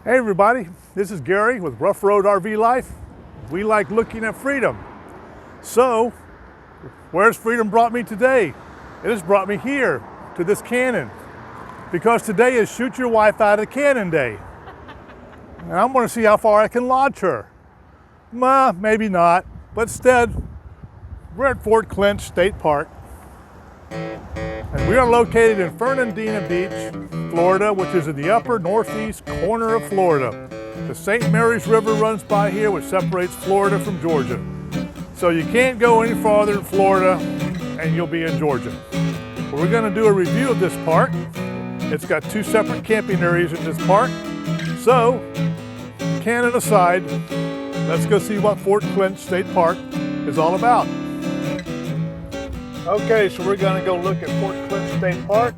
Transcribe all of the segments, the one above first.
Hey everybody, this is Gary with Ruff Road RV Life. We like looking at freedom. So, where's freedom brought me today? It has brought me here to this cannon because today is Shoot Your Wife Out of Cannon Day. And I'm going to see how far I can launch her. Maybe not, but instead, we're at Fort Clinch State Park. And we are located in Fernandina Beach, Florida, which is in the upper northeast corner of Florida. The St. Mary's River runs by here, which separates Florida from Georgia. So you can't go any farther in Florida and you'll be in Georgia. We're going to do a review of this park. It's got two separate camping areas in this park. So, cannon aside, let's go see what Fort Clinch State Park is all about. Okay, so we're going to go look at Fort Clinch State Park.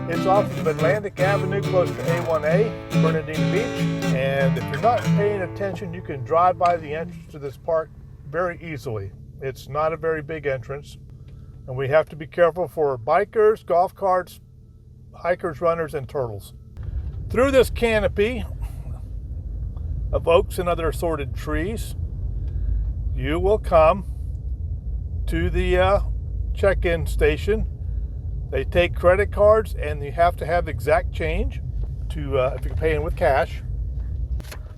It's off of Atlantic Avenue, close to A1A, Fernandina Beach. And if you're not paying attention, you can drive by the entrance to this park very easily. It's not a very big entrance, and we have to be careful for bikers, golf carts, hikers, runners, and turtles. Through this canopy of oaks and other assorted trees, you will come to the check-in station. They take credit cards, and you have to have exact change to if you're paying with cash.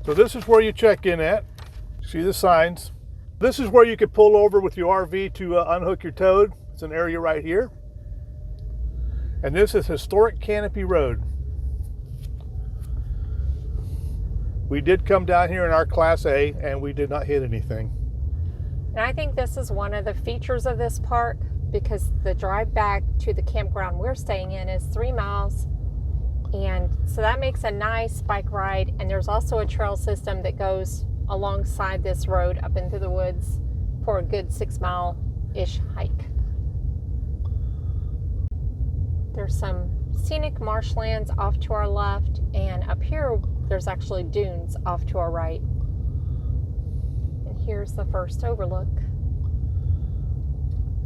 So this is where you check in at. See the signs. This is where you could pull over with your RV to unhook your toad. It's an area right here. And this is historic Canopy Road. We did come down here in our Class A, and we did not hit anything. And I think this is one of the features of this park, because the drive back to the campground we're staying in is 3 miles. And so that makes a nice bike ride. And there's also a trail system that goes alongside this road up into the woods for a good 6 mile-ish hike. There's some scenic marshlands off to our left, and up here there's actually dunes off to our right. And here's the first overlook.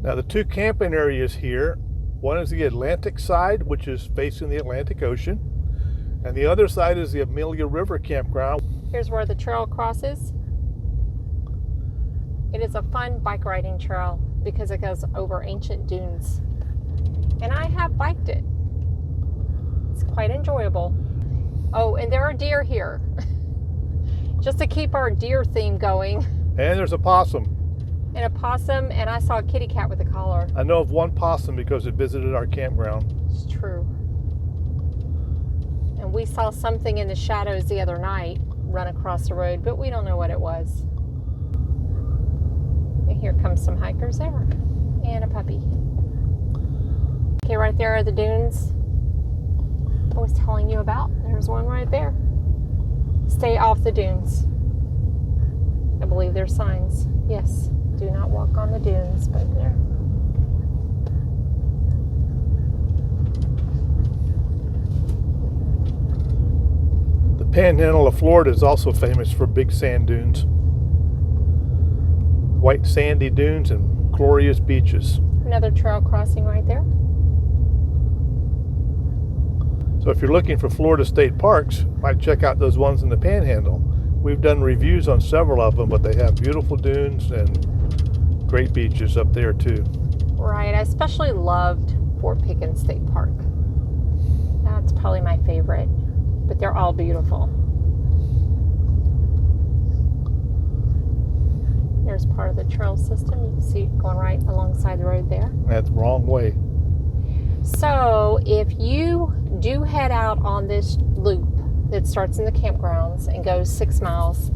Now the two camping areas here, one is the Atlantic side, which is facing the Atlantic Ocean, and the other side is the Amelia River campground. Here's where the trail crosses. It is a fun bike riding trail because it goes over ancient dunes. And I have biked it. It's quite enjoyable. Oh, and there are deer here. Just to keep our deer theme going. And there's a possum. And a possum, and I saw a kitty cat with a collar. I know of one possum because it visited our campground. It's true. And we saw something in the shadows the other night run across the road, but we don't know what it was. And here comes some hikers there. And a puppy. Okay, right there are the dunes I was telling you about. There's one right there. Stay off the dunes. I believe there's signs. Yes. Do not walk on the dunes, but there. The panhandle of Florida is also famous for big sand dunes. White sandy dunes and glorious beaches. Another trail crossing right there. So if you're looking for Florida state parks, you might check out those ones in the panhandle. We've done reviews on several of them, but they have beautiful dunes and great beaches up there too. Right, I especially loved Fort Pickens State Park. That's probably my favorite, but they're all beautiful. There's part of the trail system. You can see it going right alongside the road there. That's the wrong way. So if you do head out on this loop that starts in the campgrounds and goes 6 miles,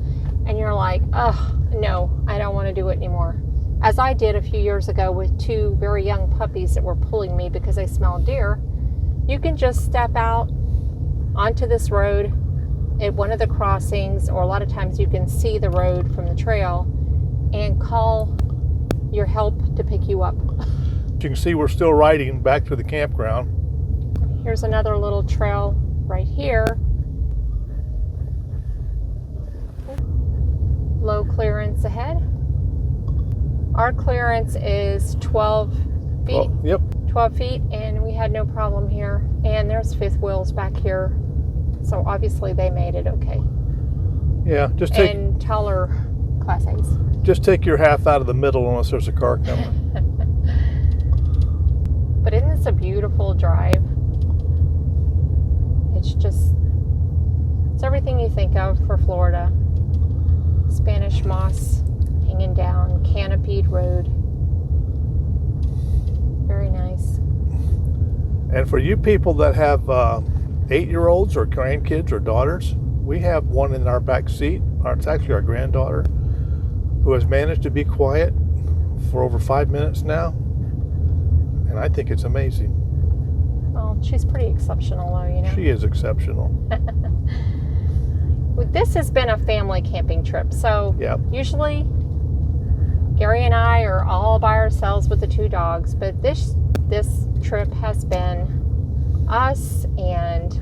and you're like, oh, no, I don't want to do it anymore. As I did a few years ago with two very young puppies that were pulling me because they smelled deer, you can just step out onto this road at one of the crossings, or a lot of times you can see the road from the trail, and call your help to pick you up. You can see we're still riding back to the campground. Here's another little trail right here. Low clearance ahead. Our clearance is 12 feet. Oh, yep. 12 feet, and we had no problem here. And there's fifth wheels back here. So obviously they made it okay. Yeah, And taller Class A's. Just take your half out of the middle unless there's a car coming. But isn't this a beautiful drive? It's everything you think of for Florida. Spanish moss hanging down, canopied road. Very nice. And for you people that have 8-year-olds or grandkids or daughters, we have one in our back seat. It's actually our granddaughter, who has managed to be quiet for over 5 minutes now. And I think it's amazing. Oh, she's pretty exceptional though, you know. She is exceptional. This has been a family camping trip. So Yep. usually Gary and I are all by ourselves with the 2 dogs, but this trip has been us, and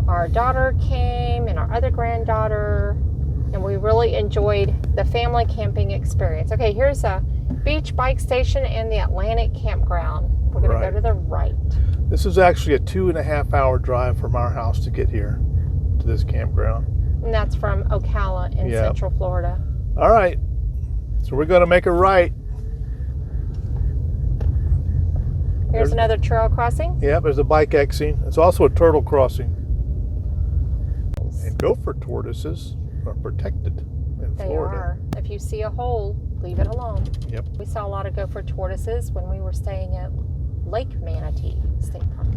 our daughter came and our other granddaughter, and we really enjoyed the family camping experience. Okay, here's a beach, bike station, and the Atlantic Campground. We're going to go to the right. This is actually a 2.5-hour drive from our house to get here to this campground. And that's from Ocala in Central Florida. All right, so we're going to make a right. Here's another trail crossing. Yep, there's a bike exiting. It's also a turtle crossing. And gopher tortoises are protected in Florida. They are. If you see a hole, leave it alone. Yep. We saw a lot of gopher tortoises when we were staying at Lake Manatee State Park.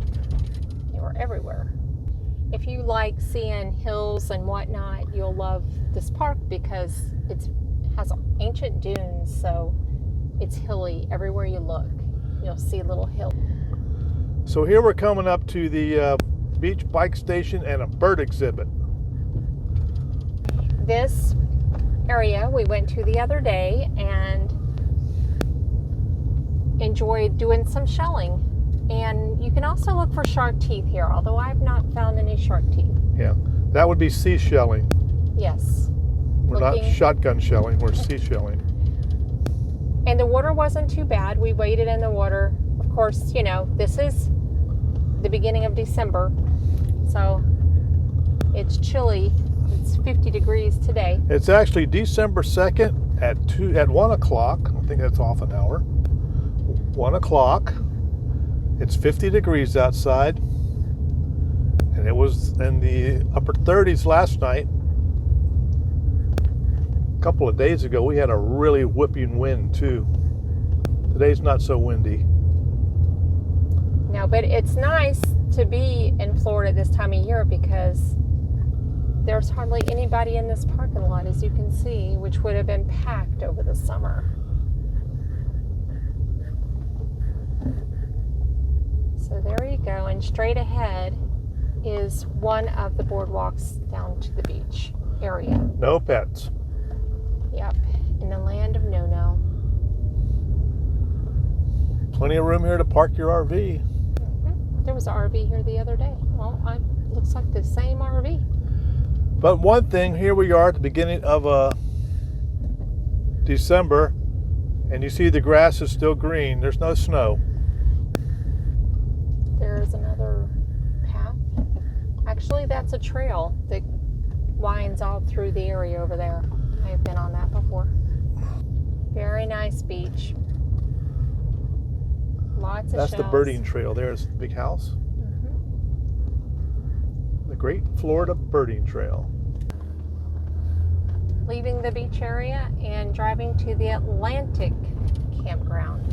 They were everywhere. If you like seeing hills and whatnot, you'll love this park because it has ancient dunes, so it's hilly everywhere you look. You'll see little hills. So here we're coming up to the beach bike station and a bird exhibit. This area we went to the other day and enjoyed doing some shelling. And you can also look for shark teeth here, although I've not found any shark teeth. Yeah, that would be sea shelling. Yes. We're not shotgun shelling, we're sea shelling. And the water wasn't too bad. We waded in the water. Of course, you know, this is the beginning of December, so it's chilly. It's 50 degrees today. It's actually December 2nd at 1 o'clock. I think that's off an hour. 1 o'clock. It's 50 degrees outside. And it was in the upper 30s last night. A couple of days ago, we had a really whipping wind too. Today's not so windy. No, but it's nice to be in Florida this time of year because there's hardly anybody in this parking lot, as you can see, which would have been packed over the summer. So there you go, and straight ahead is one of the boardwalks down to the beach area. No pets. Yep, in the land of no-no. Plenty of room here to park your RV. Mm-hmm. There was an RV here the other day. Well, looks like the same RV. But one thing, here we are at the beginning of December, and you see the grass is still green. There's no snow. There's another path. Actually, that's a trail that winds all through the area over there. I've been on that before. Very nice beach. Lots of That's shells. the birding trail. There's the big house. Mm-hmm. The Great Florida Birding Trail. Leaving the beach area and driving to the Atlantic Campground.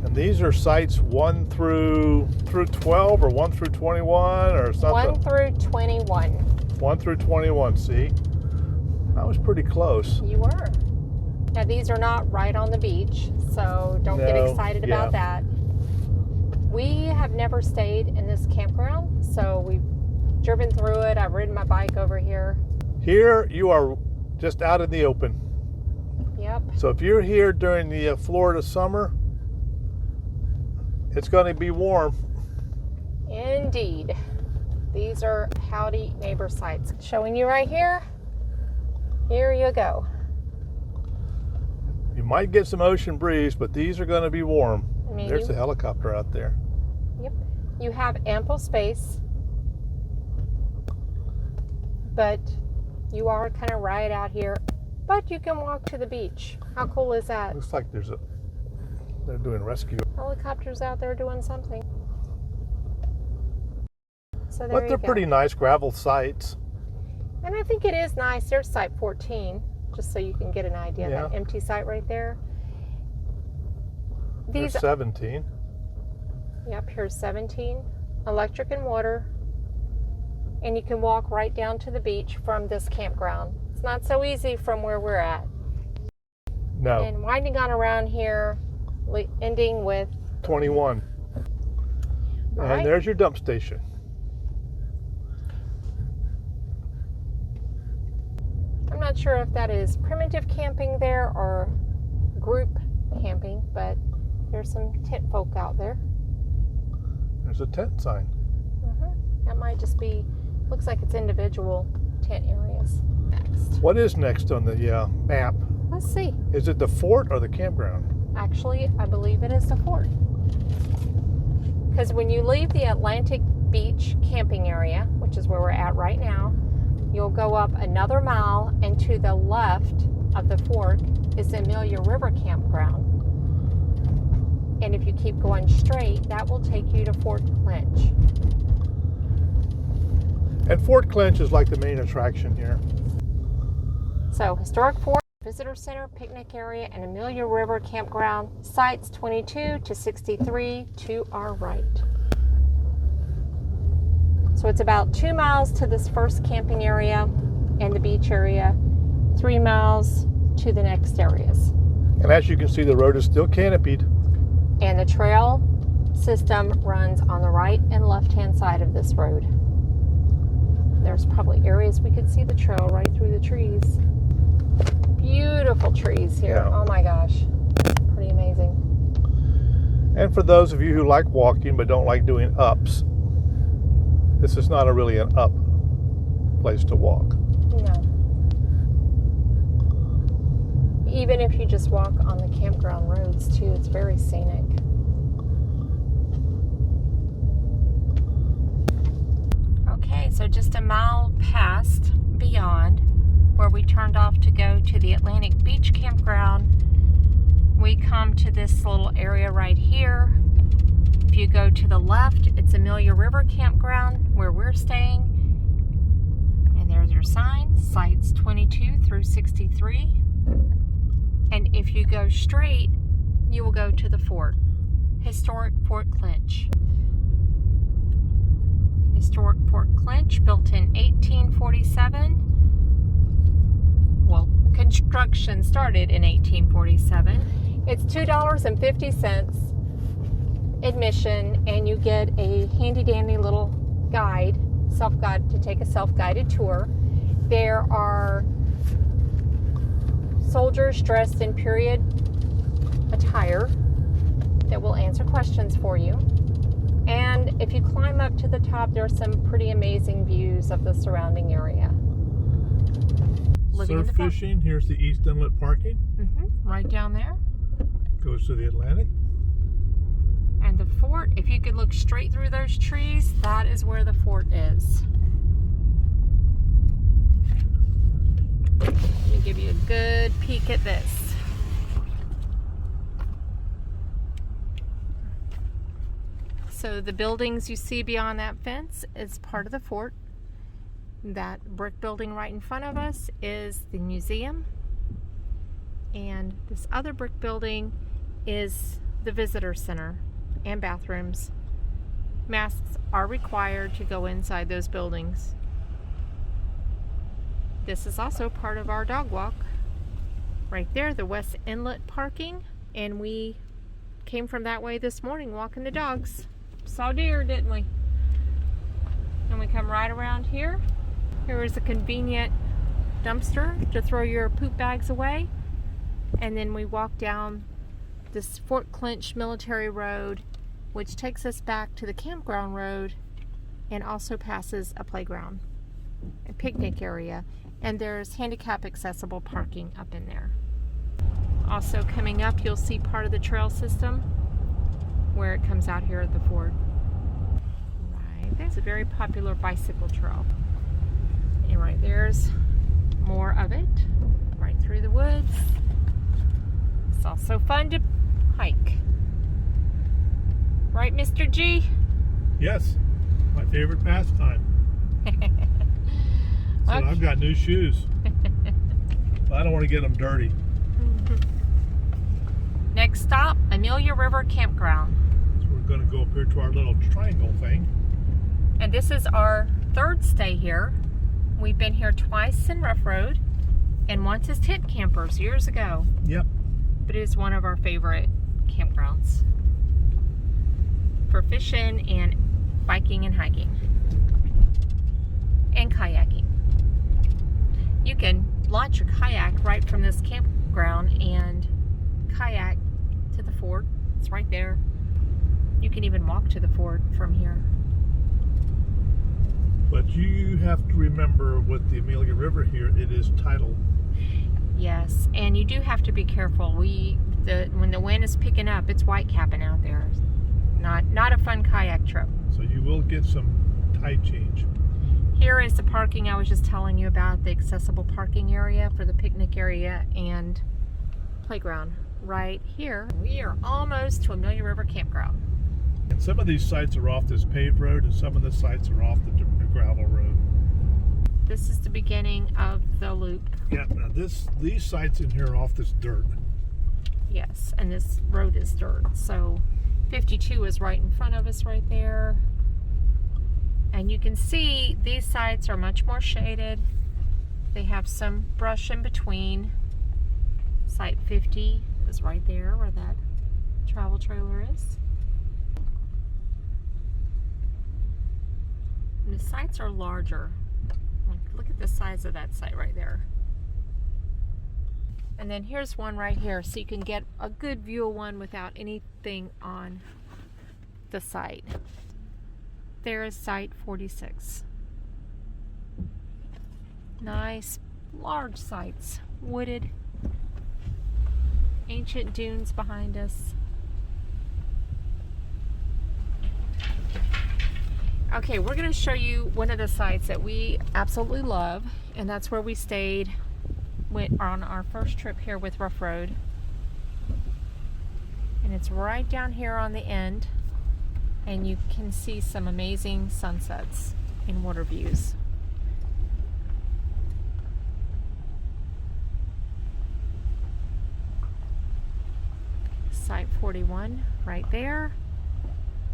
And these are sites 1 through 12 or 1 through 21 or something. 1 through 21. 1 through 21, see? I was pretty close. You were. Now these are not right on the beach, so don't get excited about that. We have never stayed in this campground, so we've driven through it. I've ridden my bike over here. Here you are just out in the open. Yep. So if you're here during the Florida summer, it's going to be warm. Indeed. These are howdy neighbor sites. Showing you right here. Here you go. You might get some ocean breeze, but these are going to be warm. I mean, There's a helicopter out there. Yep. You have ample space. but you are kind of right out here. But you can walk to the beach. How cool is that? Looks like they're doing rescue. Helicopters out there doing something. So there But they're you go. pretty nice gravel sites. And I think it is nice. There's site 14, just so you can get an idea. Yeah. That empty site right there. There's 17. Yep, here's 17. Electric and water. And you can walk right down to the beach from this campground. It's not so easy from where we're at. No. And winding on around here, ending with 21. Right. And there's your dump station. I'm not sure if that is primitive camping there or group camping, but there's some tent folk out there. There's a tent sign. That might just be, looks like it's individual tent areas. Next. What is next on the map? Let's see. Is it the fort or the campground? Actually, I believe it is the fort. Because when you leave the Atlantic Beach camping area, which is where we're at right now, you'll go up another mile, and to the left of the fort is the Amelia River campground. And if you keep going straight, that will take you to Fort Clinch. And Fort Clinch is like the main attraction here. So, historic fort, visitor center, picnic area, and Amelia River campground, sites 22 to 63 to our right. So it's about 2 miles to this first camping area and the beach area, 3 miles to the next areas. And as you can see, the road is still canopied. And the trail system runs on the right and left-hand side of this road. There's probably areas we could see the trail right through the trees. Beautiful trees here. Yeah. Oh my gosh. Pretty amazing. And for those of you who like walking but don't like doing ups, this is not really an up place to walk. No. Even if you just walk on the campground roads too, it's very scenic. Okay, so just a mile past beyond where we turned off to go to the Atlantic Beach campground, we come to this little area right here. If you go to the left, it's Amelia River campground where we're staying. And there's your sign, sites 22 through 63. And if you go straight, you will go to the fort, historic Fort Clinch. Historic Fort Clinch, built in 1847. Well, construction started in 1847. It's $2.50 admission, and you get a handy-dandy little guide, self-guide, to take a self-guided tour. There are soldiers dressed in period attire that will answer questions for you. And if you climb up to the top, there are some pretty amazing views of the surrounding area. Surf fishing, here's the East Inlet parking. Right down there. Goes to the Atlantic. And the fort, if you could look straight through those trees, that is where the fort is. Let me give you a good peek at this. So the buildings you see beyond that fence is part of the fort. That brick building right in front of us is the museum. And this other brick building is the visitor center and bathrooms. Masks are required to go inside those buildings. This is also part of our dog walk. Right there, the West Inlet parking. And we came from that way this morning walking the dogs. Saw deer, didn't we? And we come right around here. Here is a convenient dumpster to throw your poop bags away. And then we walk down this Fort Clinch Military Road, which takes us back to the campground road and also passes a playground, a picnic area, and there's handicap accessible parking up in there. Also coming up, you'll see part of the trail system where it comes out here at the fort. Right, there's a very popular bicycle trail. And And right there's more of it, right through the woods. It's also fun to hike. Right, Mr. G? Yes, my favorite pastime. So Okay. I've got new shoes. But I don't want to get them dirty. Next stop, Amelia River Campground. So we're going to go up here to our little triangle thing. And this is our third stay here. We've been here twice in Ruff Road and once as tent campers years ago. Yep. But it is one of our favorite campgrounds for fishing and biking and hiking and kayaking. You can launch your kayak right from this campground and kayak to the fort. It's right there. You can even walk to the fort from here. But you have to remember with the Amelia River here, it is tidal. Yes, and you do have to be careful. When the wind is picking up, it's white capping out there. Not a fun kayak trip. So you will get some tide change. Here is the parking I was just telling you about, the accessible parking area for the picnic area and playground right here. We are almost to Amelia River Campground. And some of these sites are off this paved road and some of the sites are off the gravel road. This is the beginning of the loop. Yeah, now these sites in here are off this dirt. Yes, and this road is dirt. So 52 is right in front of us right there. And you can see these sites are much more shaded. They have some brush in between. Site 50 is right there where that travel trailer is. And the sites are larger. Look at the size of that site right there. And then here's one right here, so you can get a good view of one without anything on the site. There is site 46. Nice, large sites, wooded, ancient dunes behind us. Okay, we're going to show you one of the sites that we absolutely love, and that's where we stayed on our first trip here with Ruff Road. And it's right down here on the end, and you can see some amazing sunsets and water views. Site 41 right there.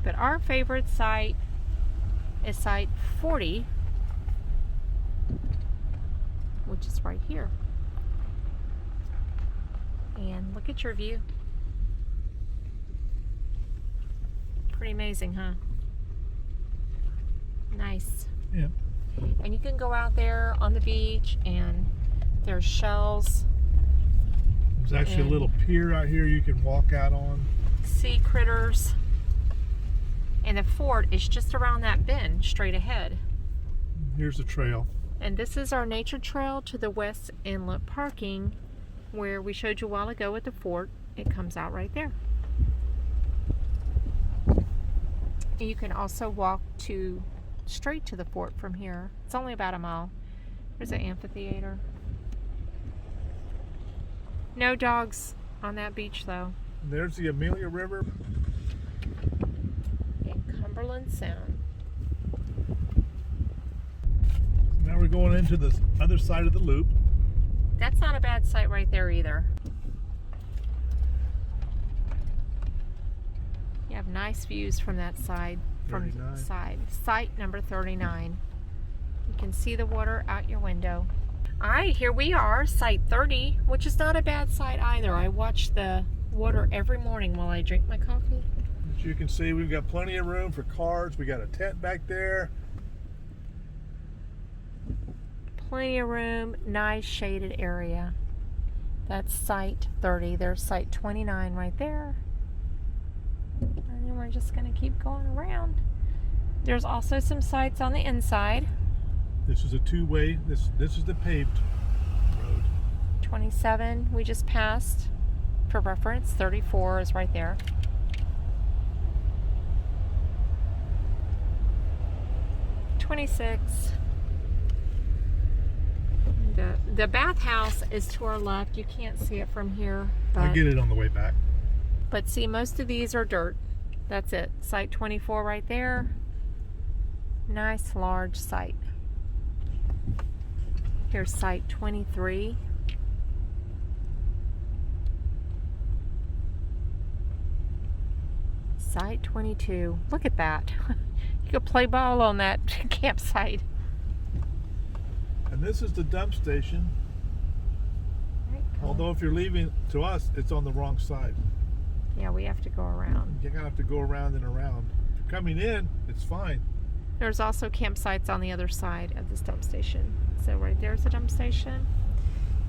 But our favorite site is site 40, which is right here. And look at your view. Pretty amazing, huh? Nice. Yeah. And you can go out there on the beach and there's shells. There's actually a little pier out here you can walk out on. Sea critters. And the fort is just around that bend straight ahead. Here's the trail. And this is our nature trail to the west inlet parking where we showed you a while ago at the fort. It comes out right there. You can also walk straight to the fort from here. It's only about a mile. There's an amphitheater. No dogs on that beach though. There's the Amelia River. And Cumberland Sound. Now we're going into the other side of the loop. That's not a bad site right there either. You have nice views from that side. From 39. Site number 39. You can see the water out your window. All right, here we are, site 30, which is not a bad site either. I watch the water every morning while I drink my coffee. As you can see, we've got plenty of room for cars. We got a tent back there. Plenty of room, nice shaded area. That's site 30. There's site 29 right there. And then we're just going to keep going around. There's also some sites on the inside. This is a two-way. This is the paved road. 27 we just passed. For reference, 34 is right there. .26. The bathhouse is to our left. You can't see it from here. I'll get it on the way back. But see, most of these are dirt. That's it. Site 24 right there. Nice large site. Here's site 23. Site 22. Look at that. You could play ball on that campsite. And this is the dump station. Although if you're leaving to us, it's on the wrong side. Yeah, we have to go around. You're gonna have to go around and around. If you're coming in, it's fine. There's also campsites on the other side of this dump station. So right there's the dump station.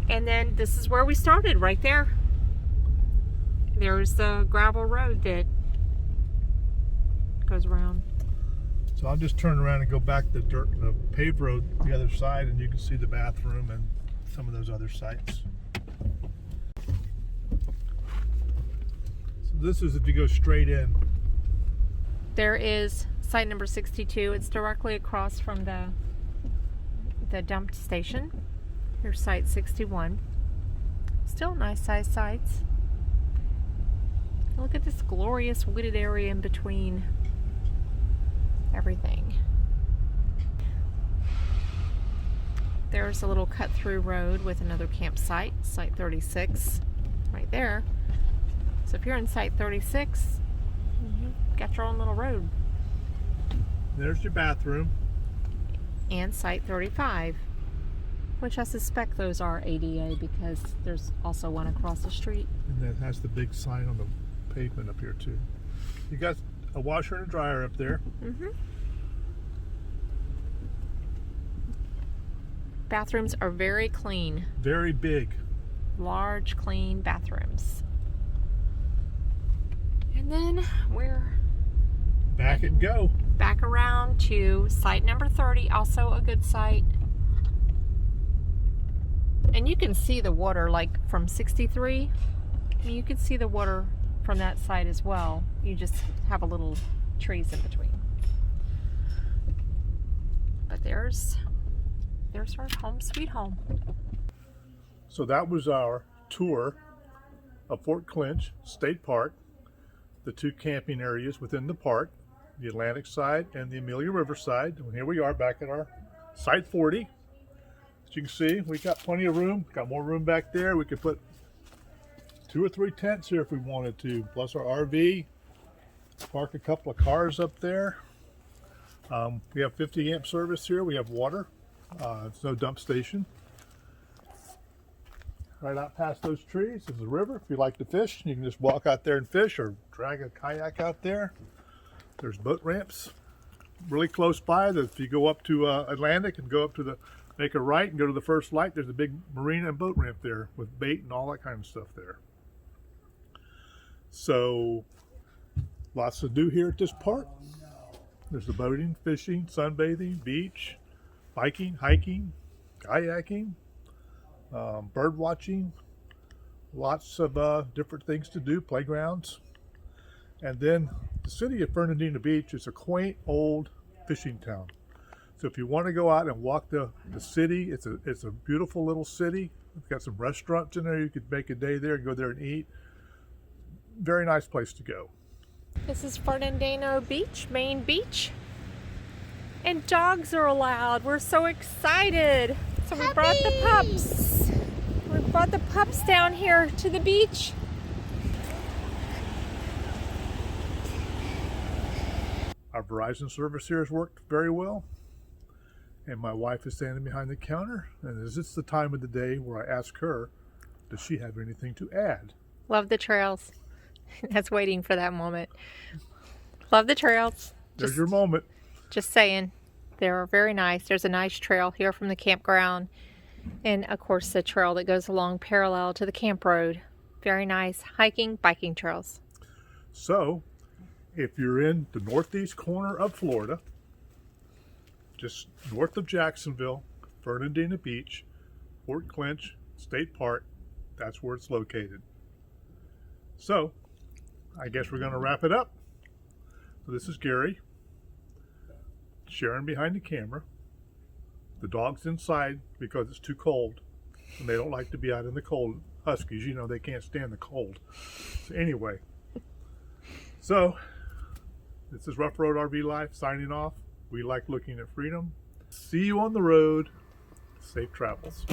And then this is where we started, right there. There's the gravel road that goes around. So I'll just turn around and go back the paved road the other side, and you can see the bathroom and some of those other sites. So this is if you go straight in. There is site number 62. It's directly across from the dump station. Here's site 61. Still nice sized sites. Look at this glorious wooded area in between everything. There's a little cut through road with another campsite, site 36, right there. So if you're in site 36, you've got your own little road. There's your bathroom. And site 35, which I suspect those are ADA because there's also one across the street. And that has the big sign on the pavement up here too. You got a washer and a dryer up there. Mm-hmm. Bathrooms are very clean. Very big. Large, clean bathrooms. And then we're back and go. Back around to site number 30, also a good site. And you can see the water like from 63. I mean, you can see the water from that side as well. You just have a little trees in between. But there's our home sweet home. So that was our tour of Fort Clinch State Park, the two camping areas within the park, the Atlantic side and the Amelia River side. And here we are back at our site 40. As you can see, we got plenty of room. Got more room back there. We could put 2 or 3 tents here if we wanted to, plus our RV. Park a couple of cars up there. We have 50 amp service here. We have water. It's no dump station. Right out past those trees is the river. If you like to fish, you can just walk out there and fish or drag a kayak out there. There's boat ramps really close by. If you go up to Atlantic and go up to make a right and go to the first light, there's a big marina and boat ramp there with bait and all that kind of stuff there. So lots to do here at this park. There's the boating, fishing, sunbathing, beach, biking, hiking, kayaking, bird watching, lots of different things to do, playgrounds. And then the city of Fernandina Beach is a quaint old fishing town. So if you want to go out and walk the city, it's a beautiful little city. It's got some restaurants in there. You could make a day there and go there and eat. Very nice place to go. This is Fernandina Beach, Main Beach. And dogs are allowed. We're so excited. So we brought the pups. We brought the pups down here to the beach. Our Verizon service here has worked very well. And my wife is standing behind the counter. And this is the time of the day where I ask her, does she have anything to add? Love the trails. That's waiting for that moment. Love the trails. There's your moment. Just saying. They're very nice. There's a nice trail here from the campground. And of course the trail that goes along parallel to the camp road. Very nice hiking, biking trails. So, if you're in the northeast corner of Florida, just north of Jacksonville, Fernandina Beach, Fort Clinch State Park, that's where it's located. So, I guess we're going to wrap it up. So this is Gary, Sharon behind the camera. The dog's inside because it's too cold and they don't like to be out in the cold. Huskies, you know, they can't stand the cold. So anyway, so this is Rough Road RV Life signing off. We like looking at freedom. See you on the road. Safe travels.